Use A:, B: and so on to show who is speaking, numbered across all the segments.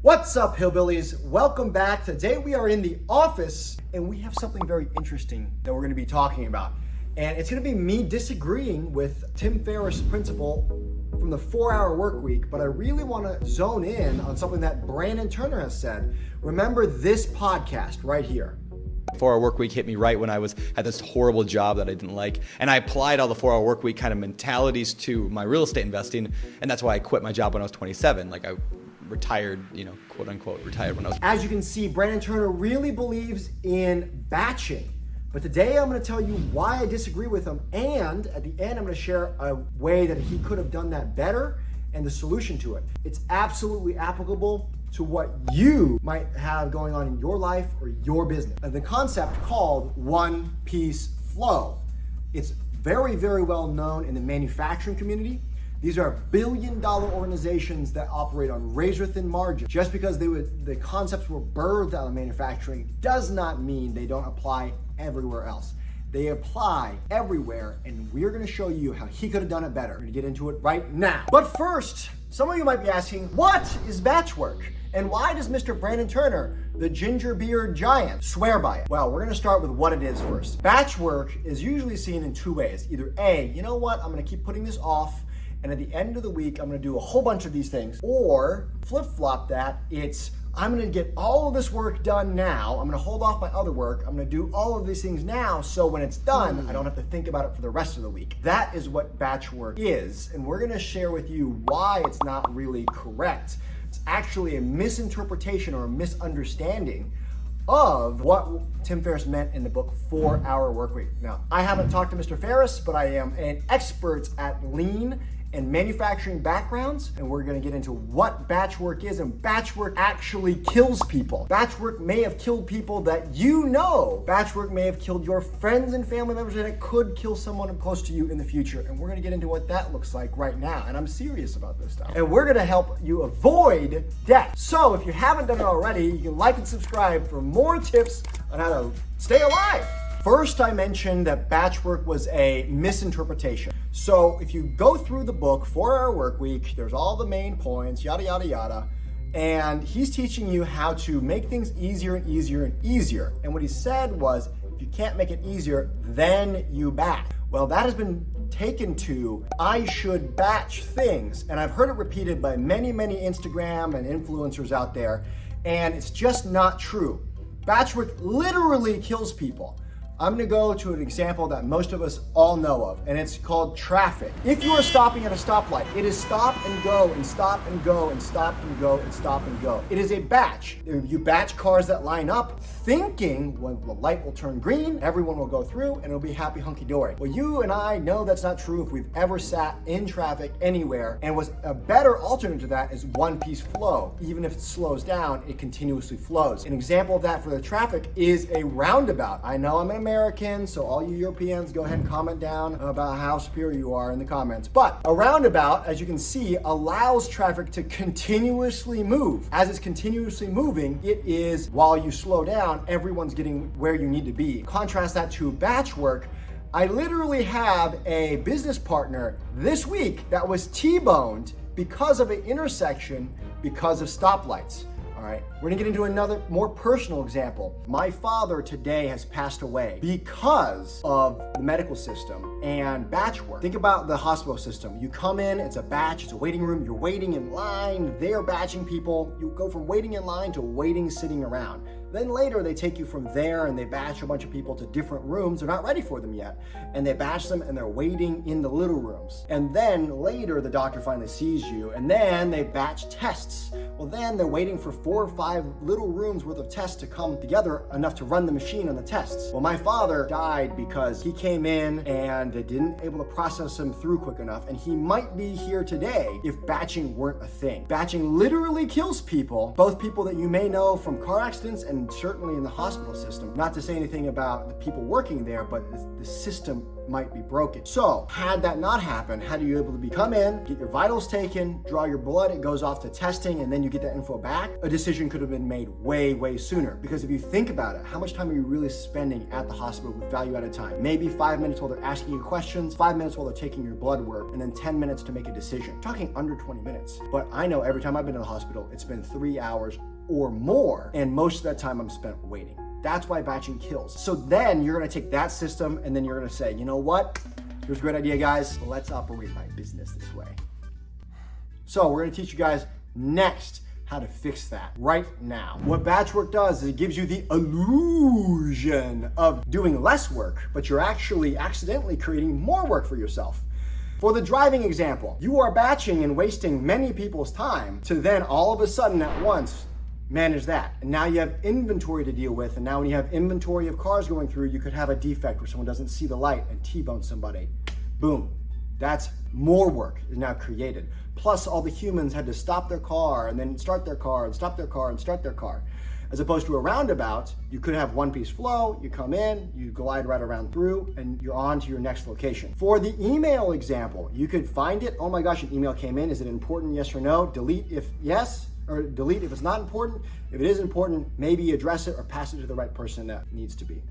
A: What's up, hillbillies? Welcome back. Today we are in the office and we have something very interesting that we're going to be talking about. And it's going to be me disagreeing with Tim Ferris' principle from the 4-Hour Workweek, but I really want to zone in on something that Brandon Turner has said. Remember this podcast right here.
B: 4-Hour Workweek hit me right when I had this horrible job that I didn't like. And I applied all the 4-Hour Workweek kind of mentalities to my real estate investing. And that's why I quit my job when I was 27. Like I retired, quote unquote, retired when I was.
A: As you can see, Brandon Turner really believes in batching. But today I'm going to tell you why I disagree with him. And at the end, I'm going to share a way that he could have done that better and the solution to it. It's absolutely applicable to what you might have going on in your life or your business. And the concept called one-piece flow. It's very, very well known in the manufacturing community. These are billion-dollar organizations that operate on razor-thin margins. Just because the concepts were birthed out of manufacturing does not mean they don't apply everywhere else. They apply everywhere, and we're gonna show you how he could have done it better. We're gonna get into it right now. But first, some of you might be asking, what is batch work? And why does Mr. Brandon Turner, the ginger beard giant, swear by it? Well, we're gonna start with what it is first. Batch work is usually seen in two ways. Either A, you know what, I'm gonna keep putting this off, and at the end of the week, I'm gonna do a whole bunch of these things. Or flip-flop that, it's I'm gonna get all of this work done now. I'm gonna hold off my other work. I'm gonna do all of these things now, so when it's done, I don't have to think about it for the rest of the week. That is what batch work is, and we're gonna share with you why it's not really correct. It's actually a misinterpretation or a misunderstanding of what Tim Ferris meant in the book 4-Hour Workweek. Now, I haven't talked to Mr. Ferris, but I am an expert at lean and manufacturing backgrounds, and we're gonna get into what batch work is, and batch work actually kills people. Batch work may have killed people that you know. Batch work may have killed your friends and family members, and it could kill someone close to you in the future. And we're gonna get into what that looks like right now, and I'm serious about this stuff. And we're gonna help you avoid death. So if you haven't done it already, you can like and subscribe for more tips on how to stay alive. First, I mentioned that batch work was a misinterpretation. So if you go through the book, 4-Hour Workweek, there's all the main points, yada, yada, yada. And he's teaching you how to make things easier and easier and easier. And what he said was, if you can't make it easier, then you batch. Well, that has been taken to, I should batch things. And I've heard it repeated by many, many Instagram and influencers out there. And it's just not true. Batch work literally kills people. I'm gonna go to an example that most of us all know of, and it's called traffic. If you are stopping at a stoplight, it is stop and go and stop and go and stop and go and stop and go. It is a batch. You batch cars that line up thinking when the light will turn green, everyone will go through and it'll be happy hunky-dory. Well, you and I know that's not true if we've ever sat in traffic anywhere, and was a better alternate to that is one-piece flow. Even if it slows down, it continuously flows. An example of that for the traffic is a roundabout. I know I'm an American, so all you Europeans, go ahead and comment down about how superior you are in the comments. But a roundabout, as you can see, allows traffic to continuously move. As it's continuously moving, it is, while you slow down, everyone's getting where you need to be. Contrast that to batch work. I literally have a business partner this week that was T-boned because of an intersection because of stoplights. All right, we're gonna get into another more personal example. My father today has passed away because of the medical system and batch work. Think about the hospital system. You come in, it's a batch, it's a waiting room, you're waiting in line, they're batching people. You go from waiting in line to waiting sitting around. Then later they take you from there and they batch a bunch of people to different rooms. They're not ready for them yet. And they batch them and they're waiting in the little rooms. And then later the doctor finally sees you and then they batch tests. Well, then they're waiting for 4 or 5 little rooms worth of tests to come together enough to run the machine on the tests. Well, my father died because he came in and they didn't able to process him through quick enough. And he might be here today if batching weren't a thing. Batching literally kills people, both people that you may know from car accidents and and certainly in the hospital system. Not to say anything about the people working there, but the system might be broken. So had that not happened, had you able to come in, get your vitals taken, draw your blood, it goes off to testing, and then you get that info back, a decision could have been made way, way sooner. Because if you think about it, how much time are you really spending at the hospital with value-added time? Maybe 5 minutes while they're asking you questions, 5 minutes while they're taking your blood work, and then 10 minutes to make a decision. Talking under 20 minutes. But I know every time I've been in the hospital, it's been 3 hours or more, and most of that time I'm spent waiting. That's why batching kills. So then you're gonna take that system and then you're gonna say, you know what? Here's a great idea, guys. Let's operate my business this way. So we're gonna teach you guys next how to fix that right now. What batch work does is it gives you the illusion of doing less work, but you're actually accidentally creating more work for yourself. For the driving example, you are batching and wasting many people's time to then all of a sudden at once manage that. And now you have inventory to deal with. And now when you have inventory of cars going through, you could have a defect where someone doesn't see the light and T-bone somebody. Boom. That's more work is now created. Plus all the humans had to stop their car and then start their car and stop their car and start their car. As opposed to a roundabout, you could have one piece flow, you come in, you glide right around through, and you're on to your next location. For the email example, you could find it, oh my gosh, an email came in, is it important, yes or no? Delete if yes, or delete if it's not important. If it is important, maybe address it or pass it to the right person that needs to be.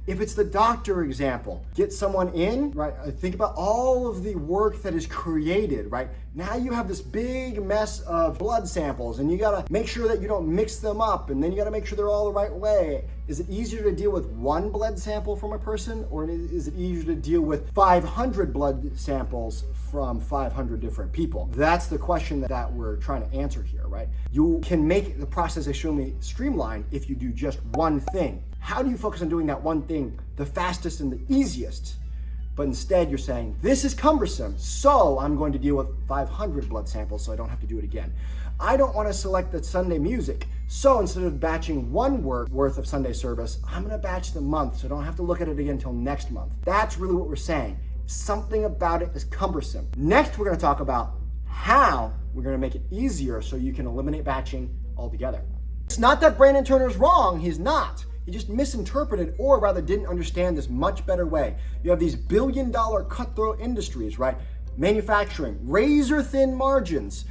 A: If it's the doctor example, get someone in, right? Think about all of the work that is created, right? Now you have this big mess of blood samples and you gotta make sure that you don't mix them up and then you gotta make sure they're all the right way. Is it easier to deal with one blood sample from a person or is it easier to deal with 500 blood samples from 500 different people? That's the question that we're trying to answer here, right? You can make the process extremely streamlined if you do just one thing. How do you focus on doing that one thing the fastest and the easiest? But instead you're saying, this is cumbersome, so I'm going to deal with 500 blood samples so I don't have to do it again. I don't want to select the Sunday music, so instead of batching one work worth of Sunday service, I'm going to batch the month so I don't have to look at it again until next month. That's really what we're saying. Something about it is cumbersome. Next, we're going to talk about how we're going to make it easier so you can eliminate batching altogether. It's not that Brandon Turner's wrong, he's not. He just misinterpreted or rather didn't understand this much better way. You have these billion-dollar cutthroat industries, right? Manufacturing, razor-thin margins,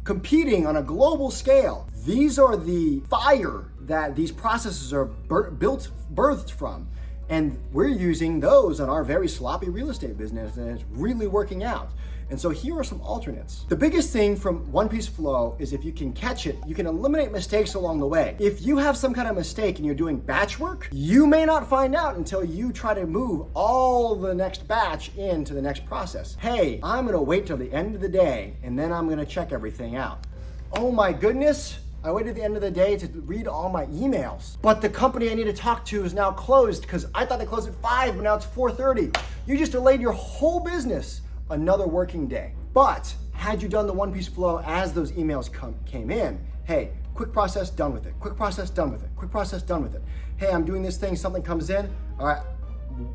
A: competing on a global scale. These are the fire that these processes are birthed from. And we're using those on our very sloppy real estate business and it's really working out. And so here are some alternates. The biggest thing from one piece flow is if you can catch it, you can eliminate mistakes along the way. If you have some kind of mistake and you're doing batch work, you may not find out until you try to move all the next batch into the next process. Hey, I'm gonna wait till the end of the day and then I'm gonna check everything out. Oh my goodness, I waited at the end of the day to read all my emails. But the company I need to talk to is now closed because I thought they closed at 5, but now it's 4:30. You just delayed your whole business another working day. But had you done the one piece flow as those emails came in, hey, quick process, done with it. Quick process, done with it. Quick process, done with it. Hey, I'm doing this thing, something comes in. All right,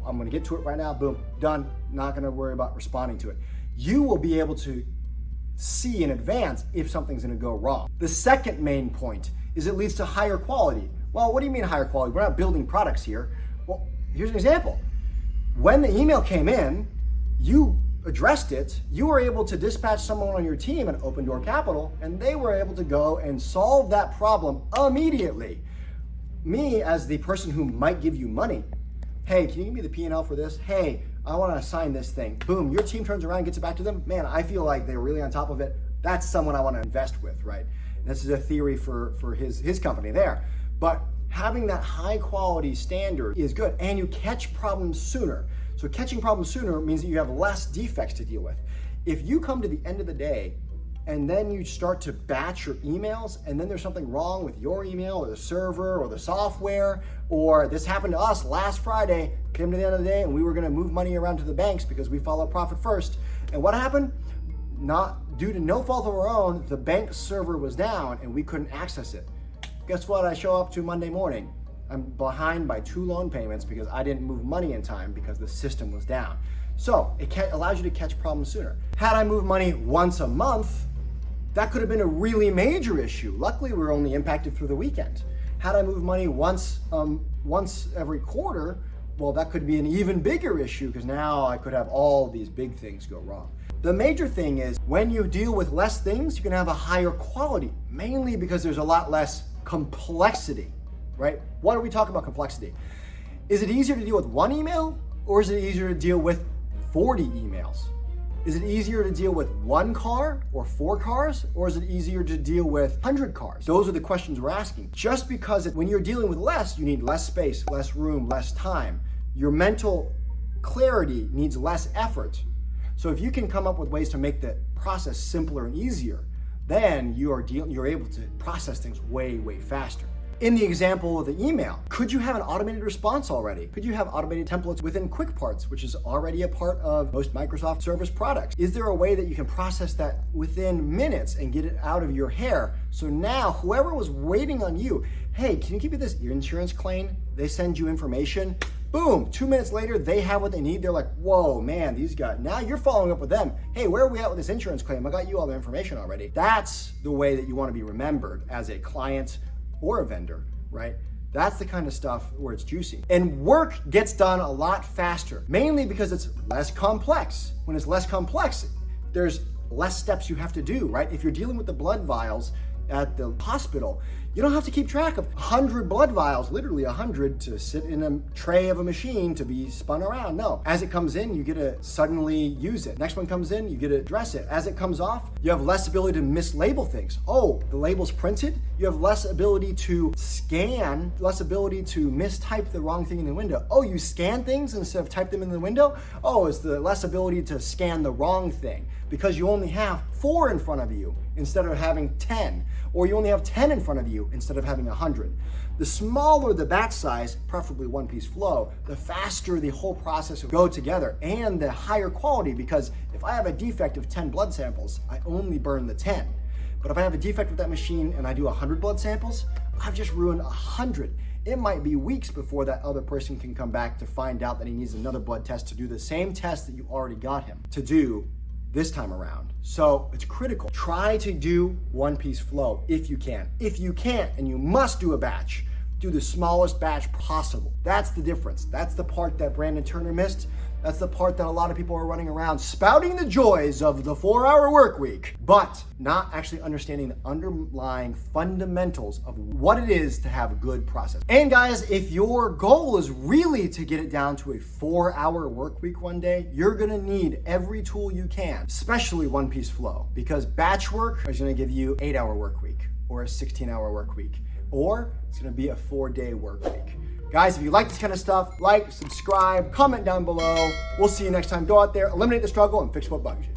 A: I'm gonna get to it right now. Boom, done. Not gonna worry about responding to it. You will be able to see in advance if something's gonna go wrong. The second main point is it leads to higher quality. Well, what do you mean higher quality? We're not building products here. Well, here's an example. When the email came in, you addressed it, you were able to dispatch someone on your team at Open Door Capital, and they were able to go and solve that problem immediately. Me, as the person who might give you money, hey, can you give me the P&L for this? Hey, I want to assign this thing. Boom, your team turns around and gets it back to them. Man, I feel like they're really on top of it. That's someone I want to invest with, right? And this is a theory for his company there. But having that high quality standard is good, and you catch problems sooner. So catching problems sooner means that you have less defects to deal with. If you come to the end of the day and then you start to batch your emails and then there's something wrong with your email or the server or the software, or this happened to us last Friday, came to the end of the day and we were gonna move money around to the banks because we follow profit first. And what happened? Not due to no fault of our own, the bank server was down and we couldn't access it. Guess what? I show up to Monday morning. I'm behind by 2 loan payments because I didn't move money in time because the system was down. So it allows you to catch problems sooner. Had I moved money once a month, that could have been a really major issue. Luckily, we were only impacted through the weekend. Had I moved money once every quarter, well, that could be an even bigger issue because now I could have all these big things go wrong. The major thing is when you deal with less things, you can have a higher quality, mainly because there's a lot less complexity, right? Why are we talking about complexity? Is it easier to deal with one email or is it easier to deal with 40 emails? Is it easier to deal with one car or 4 cars, or is it easier to deal with 100 cars? Those are the questions we're asking. Just because when you're dealing with less, you need less space, less room, less time. Your mental clarity needs less effort. So if you can come up with ways to make the process simpler and easier, then you're able to process things way, way faster. In the example of the email, could you have an automated response already? Could you have automated templates within Quick Parts, which is already a part of most Microsoft Service products? Is there a way that you can process that within minutes and get it out of your hair? So now whoever was waiting on you, hey, can you give me this insurance claim? They send you information. Boom, 2 minutes later, they have what they need. They're like, whoa, man, these guys. Now you're following up with them. Hey, where are we at with this insurance claim? I got you all the information already. That's the way that you want to be remembered as a client or a vendor, right? That's the kind of stuff where it's juicy. And work gets done a lot faster, mainly because it's less complex. When it's less complex, there's less steps you have to do, right? If you're dealing with the blood vials at the hospital, you don't have to keep track of 100 blood vials, literally 100, to sit in a tray of a machine to be spun around. No, as it comes in, you get to suddenly use it. Next one comes in, you get to address it. As it comes off, you have less ability to mislabel things. Oh, the label's printed? You have less ability to scan, less ability to mistype the wrong thing in the window. Oh, you scan things instead of type them in the window? Oh, it's the less ability to scan the wrong thing because you only have 4 in front of you instead of having 10, or you only have 10 in front of you instead of having 100. The smaller the batch size, preferably one-piece flow, the faster the whole process will go together and the higher quality, because if I have a defect of 10 blood samples, I only burn the 10. But if I have a defect with that machine and I do 100 blood samples, I've just ruined 100. It might be weeks before that other person can come back to find out that he needs another blood test to do the same test that you already got him to do this time around. So it's critical. Try to do one-piece flow if you can. If you can't and you must do a batch, do the smallest batch possible. That's the difference. That's the part that Brandon Turner missed. That's the part that a lot of people are running around spouting the joys of the 4-hour work week, but not actually understanding the underlying fundamentals of what it is to have a good process. And guys, if your goal is really to get it down to a 4-hour work week one day, you're gonna need every tool you can, especially one-piece flow, because batch work is gonna give you 8-hour work week or a 16-hour work week, or it's gonna be a 4-day work week. Guys, if you like this kind of stuff, like, subscribe, comment down below. We'll see you next time. Go out there, eliminate the struggle, and fix what bugs you.